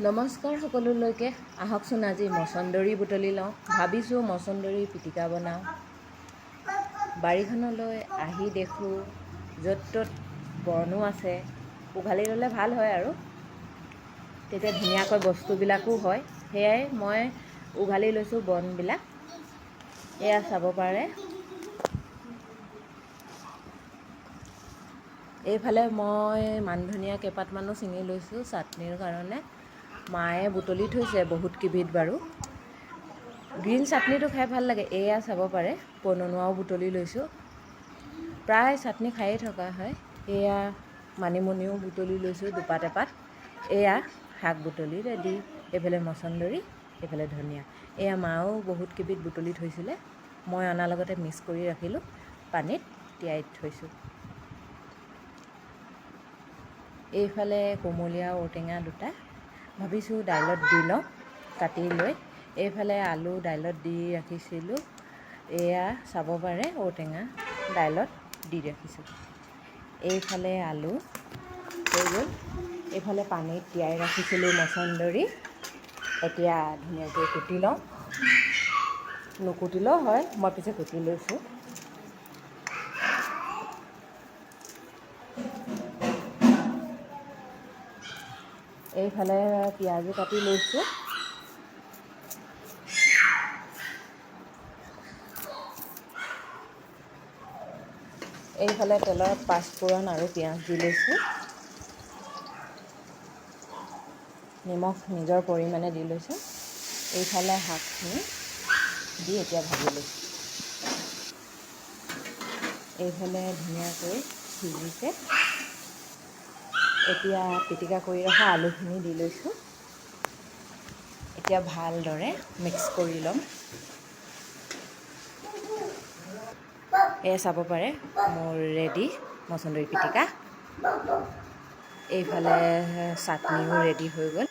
নমস্কাৰ সকলোলৈকে। আহকচোন আজি মচন্দৰী বুটলি লওঁ। ভাবিছোঁ মচন্দৰী পিটিকা বনাওঁ। বাৰীখনলৈ আহি দেখোঁ য'ত ত'ত বনো আছে। উঘালি ল'লে ভাল হয় আৰু তেতিয়া ধুনীয়াকৈ বস্তুবিলাকো হয়। সেয়াই মই উঘালি লৈছোঁ বনবিলাক। এয়া চাব পাৰে। এইফালে মই মান ধনিয়া কেইপাতমানো ছিঙি লৈছোঁ চাটনিৰ কাৰণে। মায়ে বুটলি থৈছে বহুত কেইবিধ বাৰু। গ্ৰীণ চাটনিটো খাই ভাল লাগে। এয়া চাব পাৰে পননুৱাও বুটলি লৈছোঁ। প্ৰায় চাটনি খায়েই থকা হয়। এয়া মানিমুনিও বুটলি লৈছোঁ দুপাত এপাত। এয়া শাক বুটলি ৰেডি। এইফালে মচন্দৰী, এইফালে ধনিয়া। এয়া মাও বহুত কেইবিধ বুটলি থৈছিলে। মই অনাৰ লগতে মিক্স কৰি ৰাখিলোঁ, পানীত তিয়াই থৈছোঁ। এইফালে কোমলীয়া ঔটেঙা দুটা ভাবিছোঁ দাইলত দি লওঁ কাটি লৈ। এইফালে আলু দাইলত দি ৰাখিছিলোঁ। এয়া চাব পাৰে ঔটেঙা দাইলত দি ৰাখিছোঁ। এইফালে আলু হৈ গ'ল। এইফালে পানীত তিয়াই ৰাখিছিলোঁ মচন্দৰী। এতিয়া ধুনীয়াকৈ কুটি লওঁ। নুকুটিলেও হয়, মই পিছে কুটি লৈছোঁ। এইফালে পিঁয়াজো কাটি লৈছোঁ। এইফালে তেলত পাঁচফোৰণ আৰু পিঁয়াজ দি লৈছোঁ। নিমখ নিজৰ পৰিমাণে দি লৈছোঁ। এইফালে শাকখিনি দি এতিয়া ভাজি লৈছোঁ। এইফালে ধুনীয়াকৈ সিজিছে। এতিয়া পিটিকা কৰি ৰখা আলুখিনি দি লৈছোঁ। এতিয়া ভালদৰে মিক্স কৰি ল'ম। এয়া চাব পাৰে মোৰ ৰেডি মচন্দৰী পিটিকা। এইফালে চাটনিও ৰেডি হৈ গ'ল।